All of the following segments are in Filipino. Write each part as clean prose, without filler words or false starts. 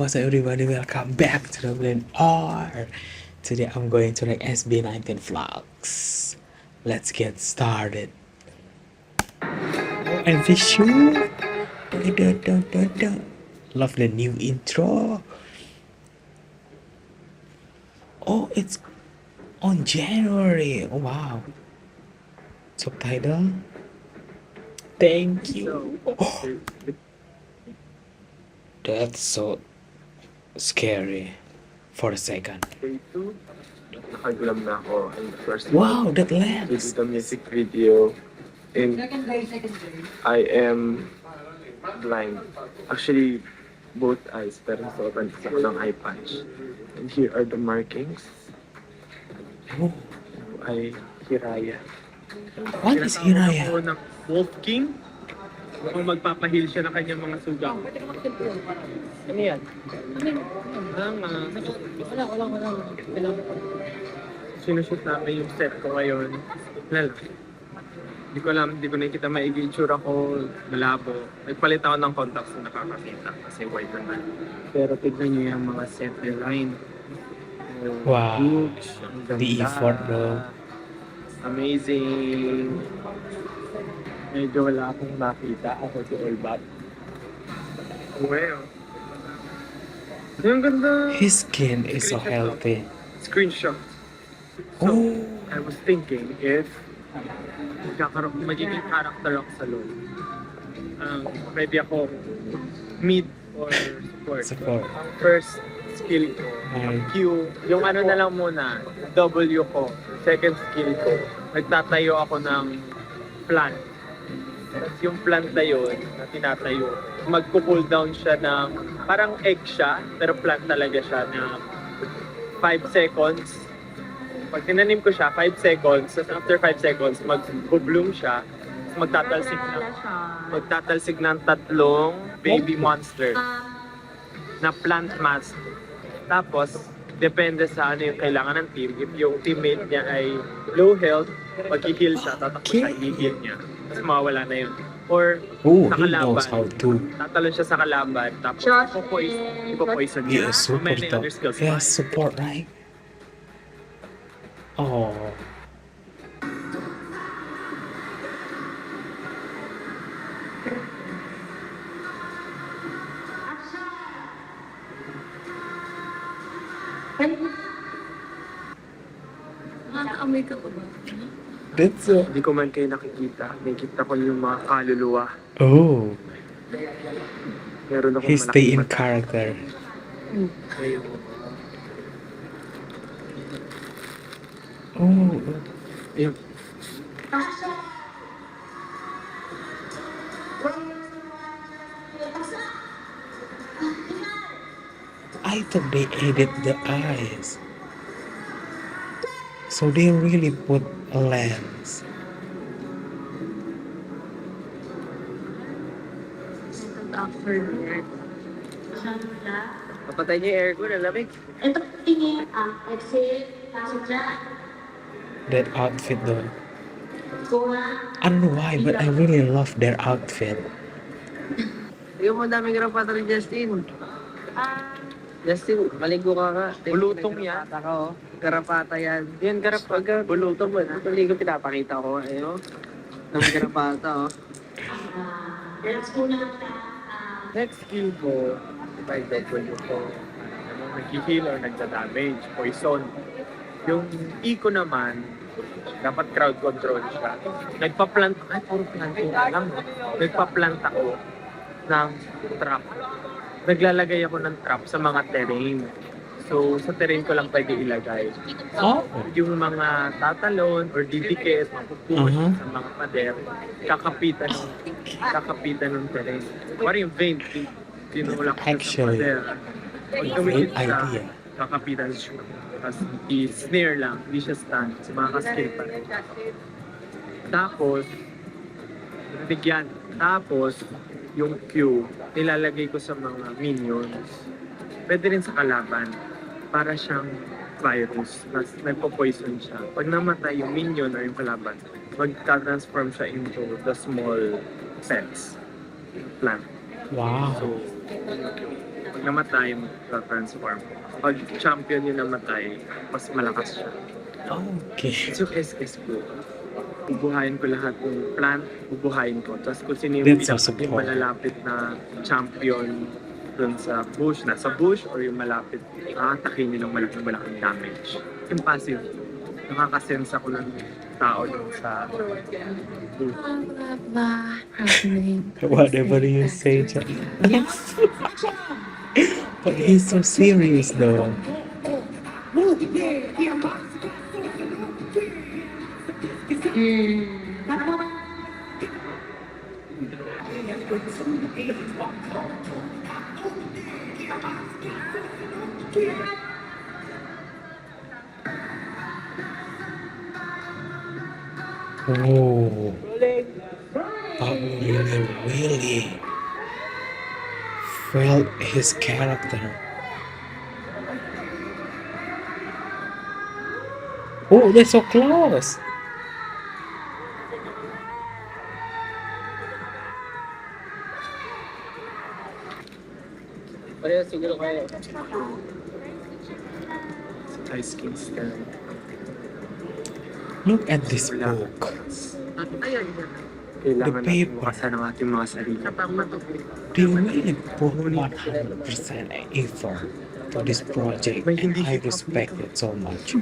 What's up everybody, welcome back to the Blend R. Today I'm going to like SB19 vlogs. Let's get started. Oh, and Vishu. Love the new intro. Oh, it's on January. Oh, wow. Subtitle. Thank you. Oh, that's so scary for a second. Day 2, nakagulam na ako. And first Wow, one, that we lens. did the music video. And I am blind. Actually, both eyes. Pero nasuotan ko ng eye patch. And here are the markings. Oh, Ay Hiraya. what is Hiraya? Ako ng Wolf King. Kung magpapahil siya ng kanyang mga sugang. Ano yan? Wala. Sinushoot namin yung set ko ngayon. Wala lang. Hindi ko nakikita maigi yung tsura ko, malabo. Nagpalit ako ng contacts na nakakakita kasi white naman. Pero tignan niyo yung mga center line. Wow. Huge, ang ganda. The effort though. Amazing. Medyo wala akong makita. Ako si Olbat. Wow. Ang ganda. His skin is so healthy. Screenshot. So, Oh, I was thinking if magiging character ako sa LoL. Pwede ako mid or support. Support. Ang first skill ko, yung Q, yung ano na lang muna, W ko. Second skill ko, nagtatayo ako ng plant. Tapos yung plant na yun, na tinatayo, magko-cool down siya ng, parang egg siya, pero plant talaga siya na 5 seconds. Pag tinanim ko siya, 5 seconds, tapos after 5 seconds, mag-bloom siya, magtatalsik ng tatlong baby monster na plant mask. Tapos, depende sa ano yung kailangan ng team. If yung teammate niya ay low health, pag-heal siya, tatakbo siya, i-heal niya. Tapos mawawala na yun. Or oh, sa he knows how kalaban, to. tatalon siya sa kalaban, tapos ipo-poison He niya. is super Many tough. other skills He pa. has support, right? Oh, Nakakaamoy ka ba? that's so. Hindi ko man kayo nakikita. Nakikita ko yung mga kaluluwa. Oh, Meron akong he stay in mata. character. Ayun. Oh, Ayun. I thought they edit the eyes. So they really put a lens. After that. Papatay niyo yung aircon, alamig. Ito tingin ang exhale, pasok siya. That outfit though. Kuha. I don't know why, but I really love their outfit. Tingnan mo, daming garapata ni Justin. Justin, maligo ka ka. Bulutong yan. Garapata ka, oh. Garapata yan. Yan, garap. Pagka bulutong mo, ito ligo pinapakita ko. Ayun, daming garapata, oh. Let's go na. Next skill ko, by W ko, nag-heal or nagda-damage, poison. Yung E ko naman, dapat crowd control siya. Nagpa-plant, ay puro planting na lang. Nagpa-plant ako ng trap. Naglalagay ako ng trap sa mga terrain. So, sa terrain ko lang pwede ilagay. Oh, Yung mga tatalon or didikit, mapupush Uh-huh. sa mga pader, kakapitan ng terrain. Parang yung vein, tinulak siya sa Actually, pader. Pag great tumikit siya, idea. kakapitan siya. Tapos i-snare lang, hindi siya stun. So makaka-skill pa rin. Tapos, bigyan. Tapos, yung Q, nilalagay ko sa mga minions. Pwede rin sa kalaban. Para siyang virus. Tapos nagpo-poison siya. Pag namatay yung minion or yung kalaban, magka-transform siya into the small pets. Plant. wow. So, Pag namatay, transform. Pag champion yung namatay, mas malakas siya. Okay. So, SS ko. Bubuhayin ko lahat ng plant, bubuhayin ko. Tapos kung sino yung That's also yung power. malalapit na champion dun sa bush, nasa bush, or yung malapit, nakatakin nyo ng malaking damage. Yung passive, nakakasense ako ng tao dun sa bush. Whatever you say, Jack. But he's so serious though. Oh, really felt his character. Oh, they're so close. Pareho siguro kayo. Ice King Stan. Look at this book. Ayun. Kailangan The natin paper. makasan ang ating mga sarili. They really put 100% effort to this project, and I respect it so much.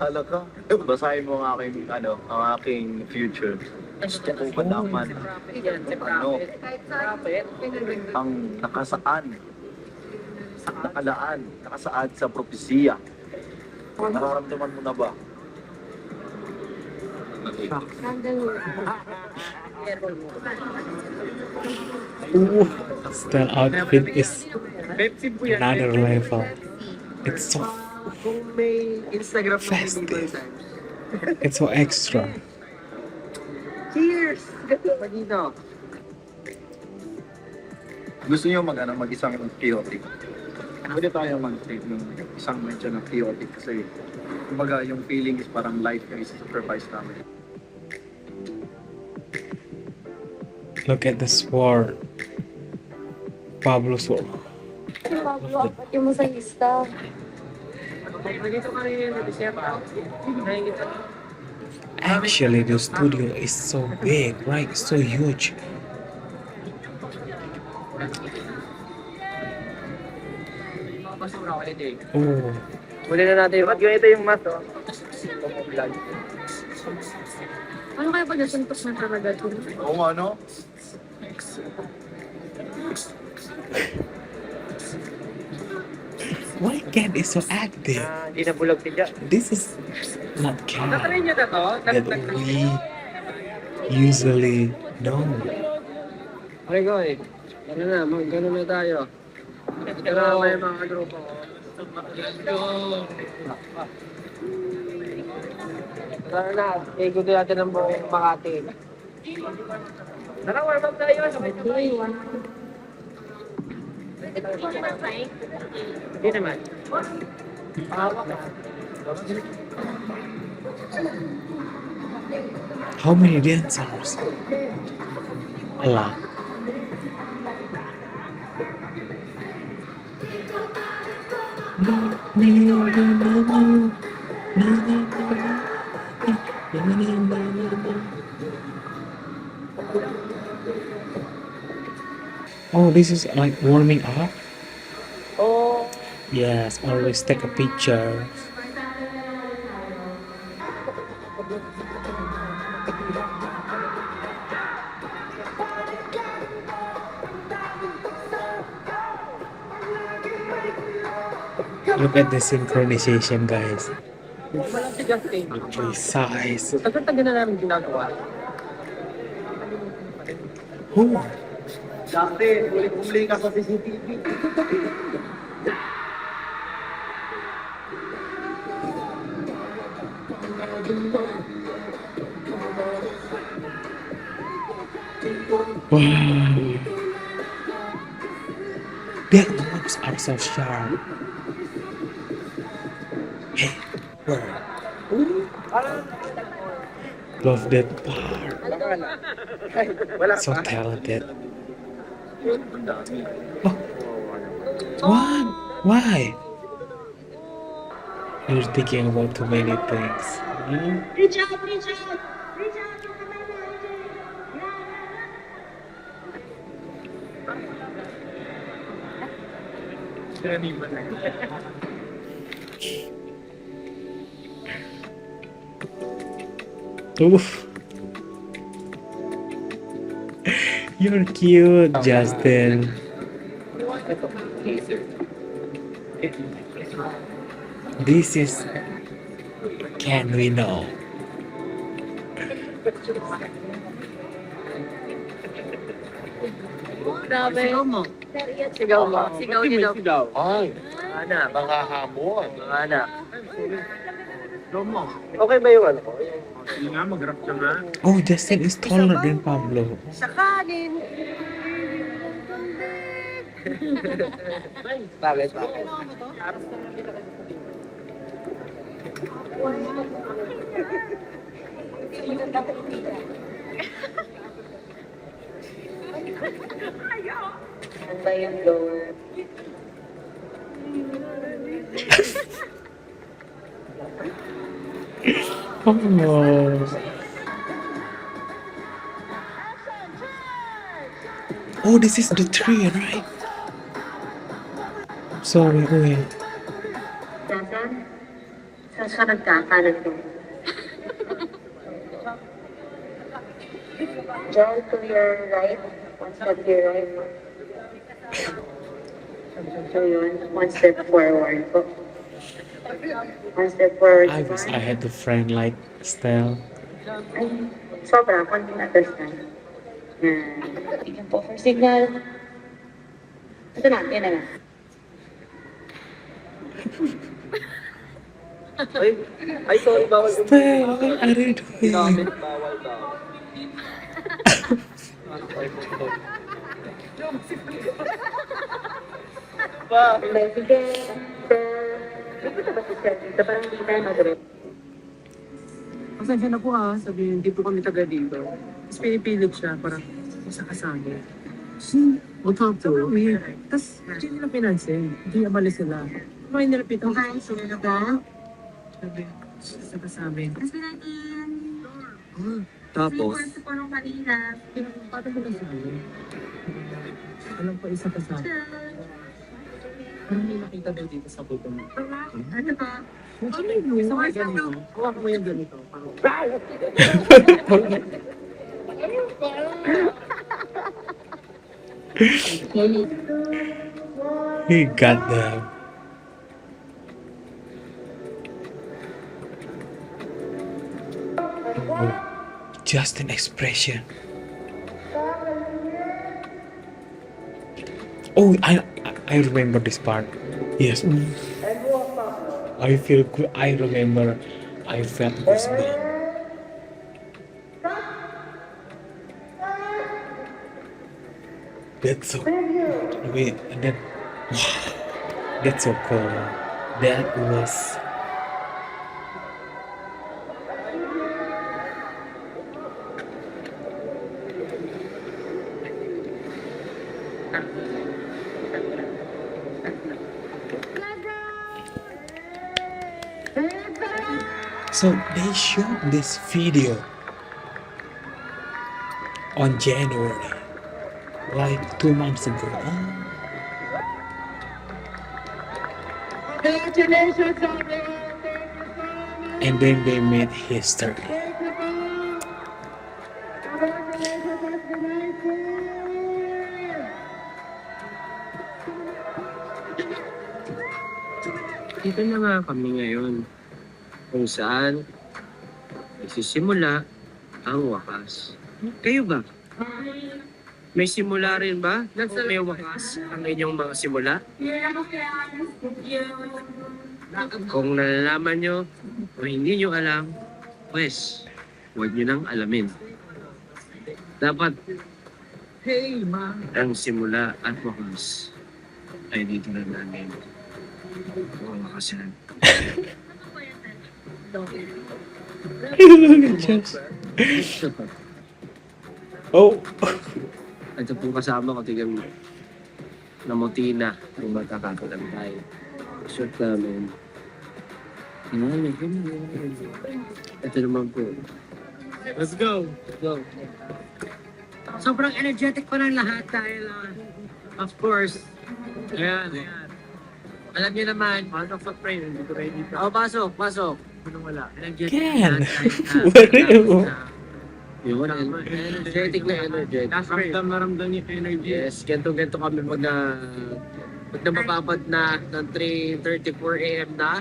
Hala ka. Basahin mo ang aking, ang aking future. Gusto ko malaman ang nakasaan, nakasaad sa propesiya. Nararamdaman mo na ba? Ooh, the outfit is Pepsi po yan. another level. It's so Kung may Instagram na Festive. Bieber times. it's so extra. Cheers! Pagino. Gusto niyo mag-isang chaotic? Pwede tayo mag-take ng isang medyo ng chaotic kasi kumbaga yung feeling is parang life yung isa-sacrifice namin. Look at the sword. Pablo sword. Pablo, pati mo sa lista. Nandito ka rin yung December. Nakikita. Actually, the studio is so big, right? So huge. Pasura ko ulit eh. Oh, Muli na natin. Ba't ganito yung math, oh? Ano kaya pag nasuntok na talaga ito? Oo nga, no? why cat is so active? Hindi na bulog si Jack. This is not cat Natry nyo na to? that we usually know. Okay, go eh. Ano na, mag-ano na tayo. Pero may mga grupo ko. Tara na, ikuti natin ang buong Makati. Tara, warm up tayo. Sabay na ba? Hindi naman. Pahawak na. How many dancers? A lot. Oh, this is like warming up? Oh, Yes, always take a picture. Look at the synchronization, guys. walang si Justin. Precise. Tagal-tagal na namin ginagawa. Oh, Dati, uli ka sa CCTV. wow. Their moves are so sharp. Hey, where? Love that part. Wala So pa. talented. Ang dami. Oh, what? Why? You're thinking about too many things. Hmm? Reach out, reach out. Reach out yung kamay mo, AJ. Yan, yan. Sino ba na? Oof. You're cute, Justin. This is Can We Know? Grabe. Sigaw mo. Sigaw mo. Sigaw niyo daw. Sigaw. Ay, Ana, mga hamon. mga anak. Sigaw mo. Okay ba yung ano? Sige nga, mag-rap ka nga. Oh, Justin is taller than Pablo. Sa kanin. Bakit? Bakit? Ano ba yung lower? Oh. Oh, this is the tree, right? Sorry, wait. Jason, saan siya nagkakalat ko? John, to your right. One step to your right. So yun, one step forward po. One step forward. I wish I had a friend like Stell. Ay, sobra, konting understand. Tingnan po for signal. Ito na, yan na lang. Ay, sorry, bawal yung Stell, what are you doing? comment. Bawal daw. Okay, sige. Ito ba si Sir? Dito parang hindi tayo mag-rep. Pasensya na po ha, sabihin, hindi po kami taga dito. Tapos pinipilit siya, parang isa kasama. What's up to? Weird. Tapos, hindi nila pinansin. Hindi umalis sila. May nilapit ako. Okay, sino na ba? Sabi, isa kasama. Mas natin. Tapos, Sa punong kanina. paano mo nasabi? Alam ko isa kasama. Parang may nakita daw dito sa buto mo. Ano ba? Ano yun? Gusto mo yung ganito? Huwag mo yung ganito. Parang, He got them. Oh, just an expression. Oh, I remember this part. Yes. I feel good. I remember. I felt goosebumps. That's so. Wait, that. That's so cool. That was. So they showed this video on January, like 2 months ago. And then they made history. dito na nga kami ngayon. Kung saan nagsisimula ang wakas. Kayo ba? May simula rin ba? Kung may wakas ang inyong mga simula? Kung nalalaman nyo o hindi nyo alam, pues, huwag nyo nang alamin. Dapat ang simula at wakas ay dito na namin. Ang wakas yan. Just Oh! Ito po kasama ko, tigam namuti na yung magkakakalantay. Shoot namin. Ito naman po. Let's go! Go. Sobrang energetic pa ng lahat dahil, of course, Ayan, ayan. alam niyo naman, Out of the frame, hindi ko ready dito. pasok, pasok. Anong wala? Energetic Ken! na lahat Where dahil, are you? yun, energetic na energetic. Ramdam na ramdam yung energy. Yes, ganito kami pag nabababad na ng 3:34 AM na.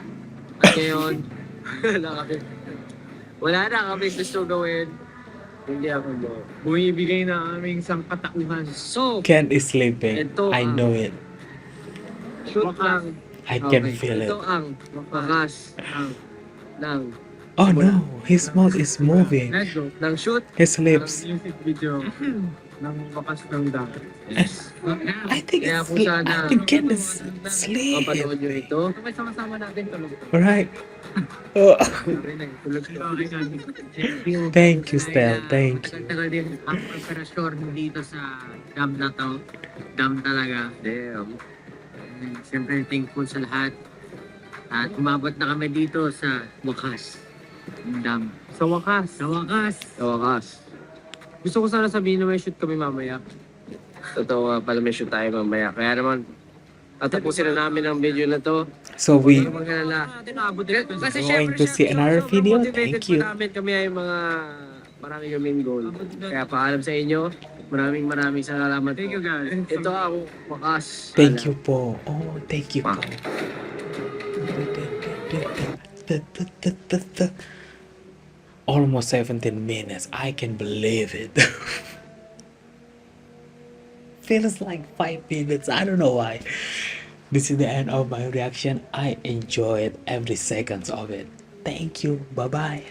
At ngayon, wala na kami gusto gawin. Hindi ako mo. Bumibigay na aming isang katauhan. So, Ken is sleeping. Ito I ang- know it. shoot lang. I can feel it. Ito ang wakas ng Oh no! His mouth is moving. Let's go. ng shoot. His lips. Music video ng wakas ng dapat. I think Kaya it's po sana- I think Ken is asleep. Mapanood nyo ito. May sama-sama natin tulog. Alright. Oh, Tulog thank you, Stel. Thank you. Tagal din ang operasyon dito sa dam na to. Dam talaga. Damn. Siyempre thankful sa lahat. At umabot na kami dito sa wakas. Dam. Sa wakas. Sa wakas. Sa wakas. Gusto ko sana sabihin na may shoot kami mamaya. Totoo nga pala may shoot tayo mamaya. Kaya naman, tatapusin na namin ang video na to. So we Huwag mag-alala. Kasi going to see another video. Thank you. Namin kami ay mga marami kaming goal. Kaya paalam sa inyo. Maraming salamat. Thank you guys. Ito ang wakas. Thank you po. Oh, thank you po. Almost 17 minutes. I can believe it. Feels like 5 minutes. I don't know why. This is the end of my reaction. I enjoyed every second of it. Thank you. Bye bye.